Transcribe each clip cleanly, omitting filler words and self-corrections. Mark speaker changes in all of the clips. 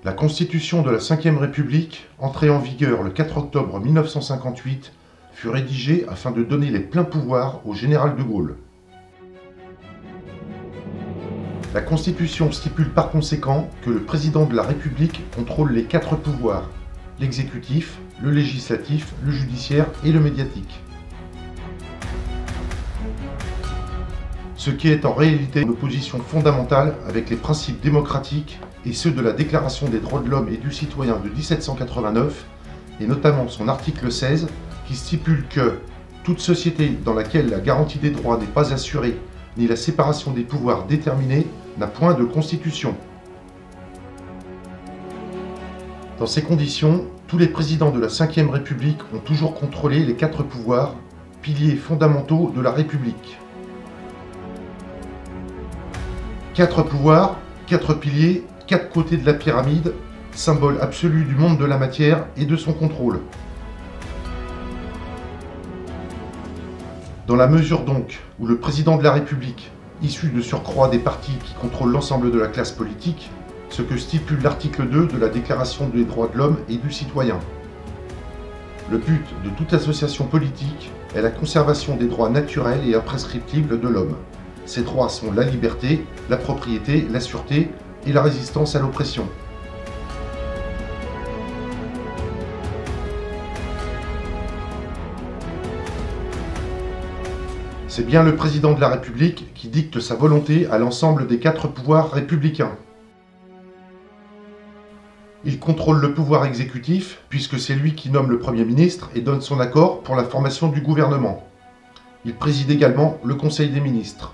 Speaker 1: La Constitution de la Ve République, entrée en vigueur le 4 octobre 1958, fut rédigée afin de donner les pleins pouvoirs au général de Gaulle. La Constitution stipule par conséquent que le président de la République contrôle les 4 pouvoirs, l'exécutif, le législatif, le judiciaire et le médiatique. Ce qui est en réalité une opposition fondamentale avec les principes démocratiques et ceux de la Déclaration des droits de l'homme et du citoyen de 1789, et notamment son article 16, qui stipule que toute société dans laquelle la garantie des droits n'est pas assurée, ni la séparation des pouvoirs déterminée, n'a point de constitution. Dans ces conditions, tous les présidents de la Ve République ont toujours contrôlé les 4 pouvoirs, piliers fondamentaux de la République. 4 pouvoirs, 4 piliers, 4 côtés de la pyramide, symbole absolu du monde de la matière et de son contrôle. Dans la mesure donc où le président de la République, issu de surcroît des partis qui contrôlent l'ensemble de la classe politique, ce que stipule l'article 2 de la Déclaration des droits de l'homme et du citoyen. Le but de toute association politique est la conservation des droits naturels et imprescriptibles de l'homme. Ces droits sont la liberté, la propriété, la sûreté et la résistance à l'oppression. C'est bien le président de la République qui dicte sa volonté à l'ensemble des 4 pouvoirs républicains. Il contrôle le pouvoir exécutif, puisque c'est lui qui nomme le Premier ministre et donne son accord pour la formation du gouvernement. Il préside également le Conseil des ministres.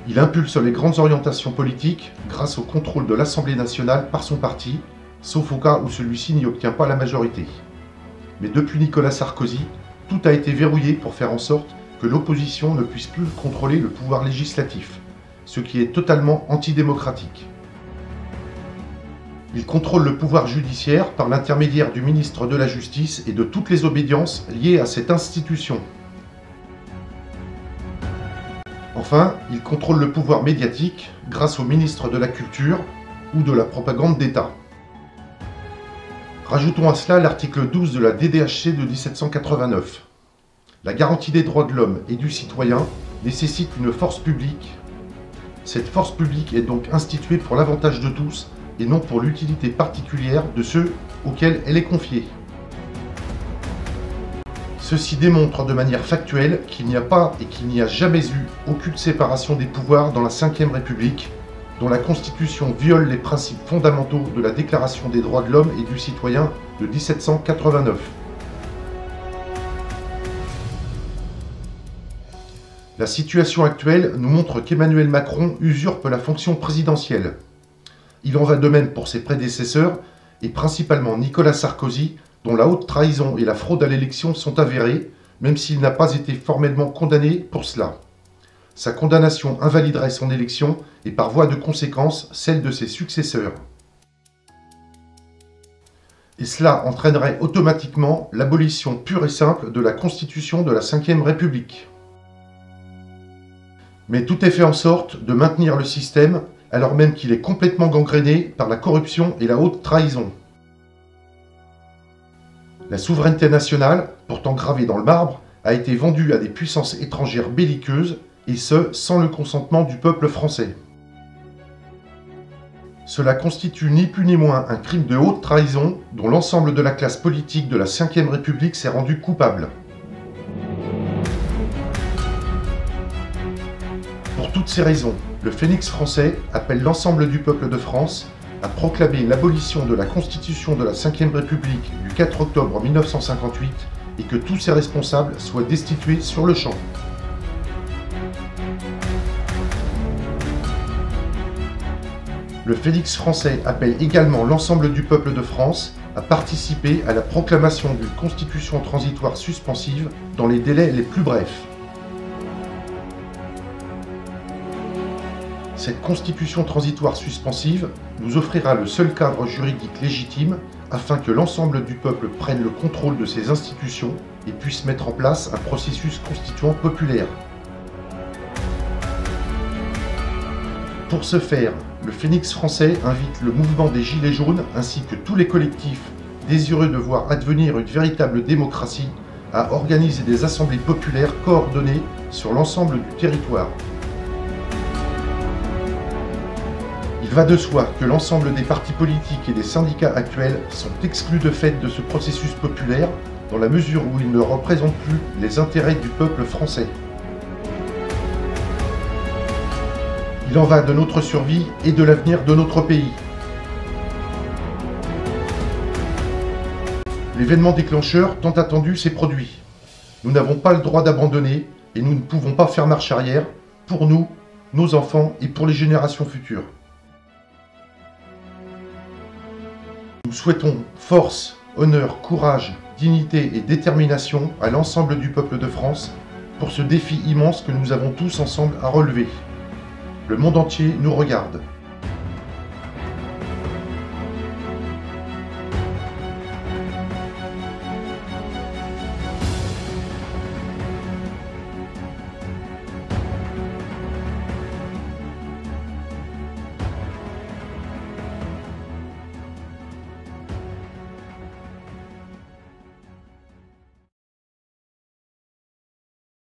Speaker 1: Il impulse les grandes orientations politiques grâce au contrôle de l'Assemblée nationale par son parti, sauf au cas où celui-ci n'y obtient pas la majorité. Mais depuis Nicolas Sarkozy, tout a été verrouillé pour faire en sorte que l'opposition ne puisse plus contrôler le pouvoir législatif, ce qui est totalement antidémocratique. Il contrôle le pouvoir judiciaire par l'intermédiaire du ministre de la Justice et de toutes les obédiences liées à cette institution. Enfin, il contrôle le pouvoir médiatique grâce au ministre de la Culture ou de la propagande d'État. Rajoutons à cela l'article 12 de la DDHC de 1789. La garantie des droits de l'homme et du citoyen nécessite une force publique. Cette force publique est donc instituée pour l'avantage de tous et non pour l'utilité particulière de ceux auxquels elle est confiée. Ceci démontre de manière factuelle qu'il n'y a pas et qu'il n'y a jamais eu aucune séparation des pouvoirs dans la Ve République, dont la Constitution viole les principes fondamentaux de la Déclaration des droits de l'homme et du citoyen de 1789. La situation actuelle nous montre qu'Emmanuel Macron usurpe la fonction présidentielle. Il en va de même pour ses prédécesseurs, et principalement Nicolas Sarkozy, dont la haute trahison et la fraude à l'élection sont avérées, même s'il n'a pas été formellement condamné pour cela. Sa condamnation invaliderait son élection et par voie de conséquence celle de ses successeurs. Et cela entraînerait automatiquement l'abolition pure et simple de la Constitution de la Ve République. Mais tout est fait en sorte de maintenir le système alors même qu'il est complètement gangréné par la corruption et la haute trahison. La souveraineté nationale, pourtant gravée dans le marbre, a été vendue à des puissances étrangères belliqueuses, et ce, sans le consentement du peuple français. Cela constitue ni plus ni moins un crime de haute trahison dont l'ensemble de la classe politique de la Ve République s'est rendue coupable. Pour toutes ces raisons, le Phénix français appelle l'ensemble du peuple de France à proclamer l'abolition de la Constitution de la Ve République du 4 octobre 1958 et que tous ses responsables soient destitués sur le champ. Le Phénix français appelle également l'ensemble du peuple de France à participer à la proclamation d'une Constitution transitoire suspensive dans les délais les plus brefs. Cette Constitution transitoire suspensive nous offrira le seul cadre juridique légitime afin que l'ensemble du peuple prenne le contrôle de ses institutions et puisse mettre en place un processus constituant populaire. Pour ce faire, le Phénix français invite le mouvement des Gilets jaunes ainsi que tous les collectifs désireux de voir advenir une véritable démocratie à organiser des assemblées populaires coordonnées sur l'ensemble du territoire. Il va de soi que l'ensemble des partis politiques et des syndicats actuels sont exclus de fait de ce processus populaire dans la mesure où ils ne représentent plus les intérêts du peuple français. Il en va de notre survie et de l'avenir de notre pays. L'événement déclencheur tant attendu s'est produit. Nous n'avons pas le droit d'abandonner et nous ne pouvons pas faire marche arrière pour nous, nos enfants et pour les générations futures. Nous souhaitons force, honneur, courage, dignité et détermination à l'ensemble du peuple de France pour ce défi immense que nous avons tous ensemble à relever. Le monde entier nous regarde.